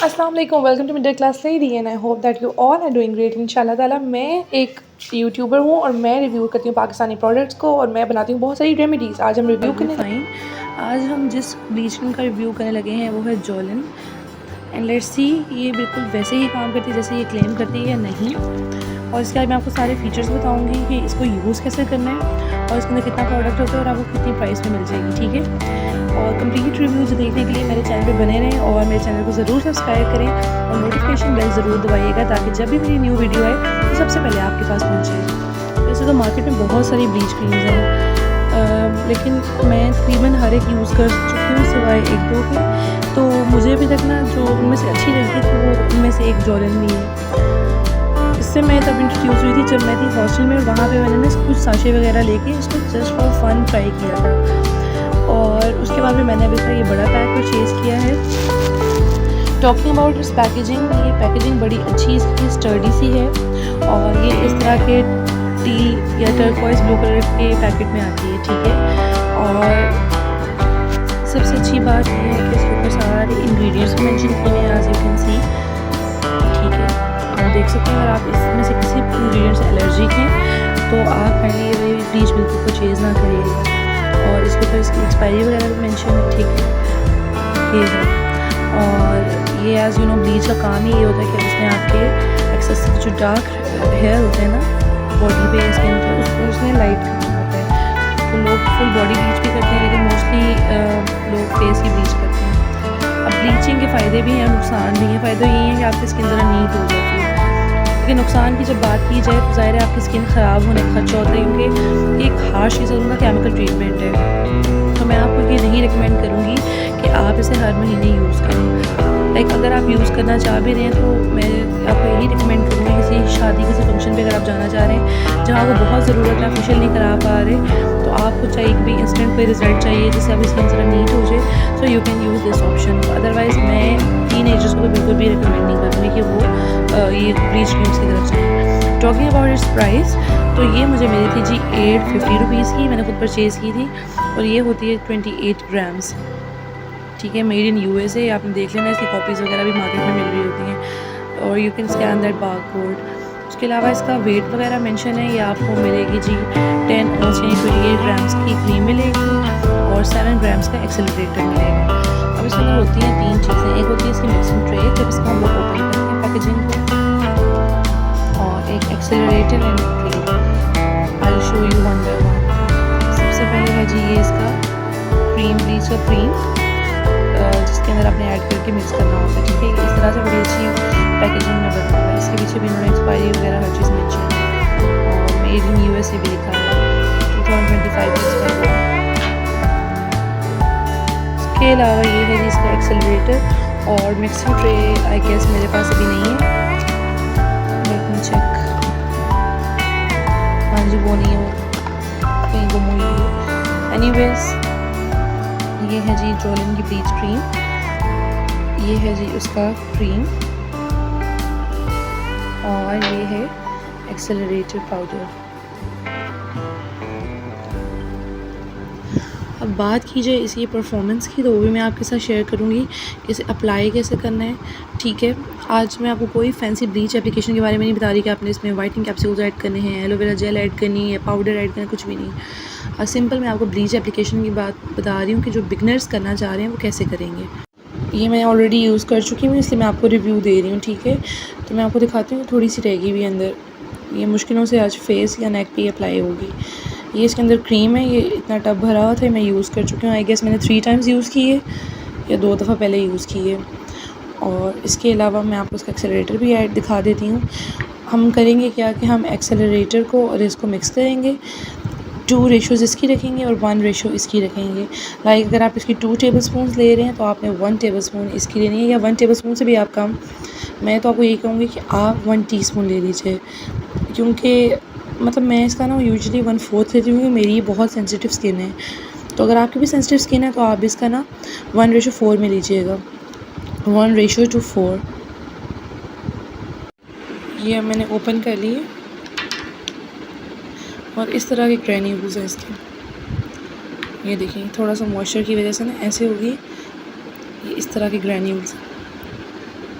अस्सलाम वालेकुम, welcome to middle class lady and I hope that you all are doing great. इंशाल्लाह ताला मैं एक यूट्यूबर हूँ और मैं रिव्यू करती हूँ पाकिस्तानी प्रोडक्ट्स को और मैं बनाती हूँ बहुत सारी रेमेडीज़। आज हम रिव्यू करने आज हम जिस ब्लीच क्रीम का रिव्यू करने लगे हैं वो है जोलिन एंड लेट्स सी ये बिल्कुल वैसे ही काम करती है जैसे ये क्लेम करती है या नहीं। और इसके बाद मैं आपको सारे फीचर्स बताऊंगी कि इसको यूज़ कैसे करना है और इसके अंदर कितना प्रोडक्ट होता है और आपको कितनी प्राइस में मिल जाएगी, ठीक है। और कंप्लीट रिव्यूज़ देखने के लिए मेरे चैनल पे बने रहें और मेरे चैनल को ज़रूर सब्सक्राइब करें और नोटिफिकेशन बेल ज़रूर दबाइएगा ताकि जब भी मेरी न्यू वीडियो आए तो सबसे पहले आपके पास पहुँचे। वैसे तो मार्केट में बहुत सारी ब्लीच क्रीम्स हैं, लेकिन मैं तकरीबन हर एक यूज़ कर चुकी हूँ सिवाय एक दो के। तो मुझे अभी तक ना जो उनमें से अच्छी लगी थी वो उनमें से एक जोलिन भी है। इससे मैं तब इंट्रोड्यूस हुई थी जब मैं थी हॉस्टल में और वहाँ पे मैंने ना कुछ साशे वगैरह लेके इसको जस्ट फॉर फन ट्राई किया था। और उसके बाद में मैंने अभी तक ये बड़ा पैक परचेज़ किया है। टॉकिंग अबाउट इस पैकेजिंग, ये पैकेजिंग बड़ी अच्छी इसकी स्टर्डी सी है और ये इस तरह के टील या टर्कोइज ब्लू कलर के पैकेट में आती है, ठीक है। और सबसे अच्छी बात ये है कि इसके ऊपर सारे इंग्रेडिएंट्स मेंशन किए हैं, एज यू कैन सी, ठीक है। आप देख सकते हैं अगर आप इसमें से किसी इंग्रेडिएंट से एलर्जिक हैं तो आप पहले ये ब्लीच बिल्कुल परचेज़ ना करिएगा। और इसके ऊपर इसकी एक्सपायरी वगैरह भी मेंशन है, ठीक है, ये है। और ये एज यू नो ब्लीच का काम ही ये होता है कि उसने आपके एक्सेसिव जो डार्क हेयर होते हैं ना बॉडी पे स्किन पे उसको उसने लाइट करना होता है। तो लोग फुल बॉडी ब्लीच भी करते हैं लेकिन मोस्टली लोग फेस की ब्लीच करते हैं। अब ब्लीचिंग के फ़ायदे भी हैं, नुकसान भी हैं। फ़ायदा यही है कि आपकी स्किन ज़रा नीट हो जाती है, लेकिन नुकसान की जब बात की जाए तो ज़ाहिर है आपकी स्किन ख़राब होने का खदशा होता है क्योंकि एक हार्श किस्म का केमिकल ट्रीटमेंट है। तो मैं आपको ये नहीं रिकमेंड करूँगी कि आप इसे हर महीने यूज़ करें। लाइक अगर आप यूज़ करना चाह भी रहे हैं तो मैं आपको यही रिकमेंड करूँगी किसी शादी किसी फंक्शन पे अगर आप जाना चाह रहे हैं जहाँ आपको बहुत ज़रूरत है, फेशियल नहीं करा पा रहे, तो आपको चाहिए कि भाई इंस्टेंट कोई रिजल्ट चाहिए जिससे आपकी स्किन ज़रा नीट हो जाए, so you can use this option. Otherwise मैं टीनेजर्स को तो बिल्कुल भी रिकमेंड नहीं करूँगी कि वो ये ब्लीच क्रीम्स की तरफ जाएँ। टॉकिंग अबाउट इट्स प्राइस, तो ये मुझे मिली थी जी 850 रुपीज़ की, मैंने खुद परचेज़ की थी और ये होती है 28 ग्राम्स, ठीक है। मेड इन USA, आपने देख लेना, इसकी कॉपीज़ वगैरह भी मार्केट में मिल रही होती हैं और you can scan that barcode. उसके अलावा इसका वेट वगैरह मेंशन है, ये आपको मिलेगी जी 10 ऑन्स यानी 28 ग्राम्स की क्रीम मिलेगी और 7 ग्राम्स का एक्सेलरेटर मिलेगा। अब इसके अंदर होती हैं तीन चीज़ें, एक होती है इसकी मिक्सिंग ट्रे जब इसको हम लोग ओपन करते हैं पैकेजिंग को, और एक accelerator and cream. I will show you one by one. सबसे पहले है जी ये इसका क्रीम, ब्लीच का क्रीम जिसके अंदर आपने ऐड करके मिक्स करना होता है, ठीक है। इस तरह से बड़ी अच्छी पैकेजिंग में बना हुआ है। इसके पीछे भी इन्होंने एक्सपायरी वगैरह हर चीज़ मेंशन है और मेड इन USA भी लिखा है, 2025 एक्सपायरी। इसके अलावा ये है इसका एक्सेलरेटर और मिक्सिंग ट्रे, आई गेस मेरे पास अभी नहीं है, लेट मी चेक। हाँ जी वो नहीं है, कहीं गुम हुई है। एनीवेज ये है जी जोलिन की ब्लीच क्रीम, ये है जी उसका क्रीम और ये है एक्सेलरेटर पाउडर। अब बात की जाए इसकी परफॉर्मेंस की तो वो भी मैं आपके साथ शेयर करूँगी, इसे अप्लाई कैसे करना है, ठीक है। आज मैं आपको कोई फैंसी ब्लीच एप्लीकेशन के बारे में नहीं बता रही कि आपने इसमें वाइटनिंग कैप्सूल्स ऐड करने हैं, एलोवेरा जेल ऐड करनी है, पाउडर ऐड करना, कुछ भी नहीं। और सिंपल मैं आपको ब्लीच एप्लीकेशन की बात बता रही हूँ कि जो बिगनर्स करना चाह रहे हैं वो कैसे करेंगे। ये मैं ऑलरेडी यूज़ कर चुकी हूँ इसलिए मैं आपको रिव्यू दे रही हूँ, ठीक है। तो मैं आपको दिखाती हूँ, थोड़ी सी रहेगी भी अंदर, ये मुश्किलों से आज फेस या नेक पे अप्लाई होगी। ये इसके अंदर क्रीम है, ये इतना टब भरा हुआ था, मैं यूज़ कर चुकी हूँ। आई गेस मैंने 3 टाइम्स यूज़ की है या 2 दफ़ा पहले यूज़ की है। और इसके अलावा मैं आपको इसका एक्सेलरेटर भी ऐड दिखा देती हूँ। हम करेंगे क्या कि हम एक्सेलरेटर को और इसको मिक्स करेंगे, 2 रेशोज़ इसकी रखेंगे और 1 रेशो इसकी रखेंगे। लाइक अगर आप इसकी 2 टेबल स्पून ले रहे हैं तो आपने 1 टेबल स्पून इसकी लेनी है, या 1 टेबल स्पून से भी आप कम। मैं तो आपको यही कहूँगी कि आप 1 टीस्पून ले लीजिए, क्योंकि मतलब मैं इसका ना यूजुअली 1/4 लेती हूँ क्योंकि मेरी बहुत सेंसिटिव स्किन है। तो अगर आपकी भी सेंसिटिव स्किन है तो आप इसका ना 1:4 में लीजिएगा, 1:4। ये मैंने ओपन कर ली है और इस तरह के ग्रैन्यूल्स हैं इसके, ये देखिए थोड़ा सा मॉइस्चर की वजह से ना ऐसे होगी, ये इस तरह के ग्रैन्यूल्स।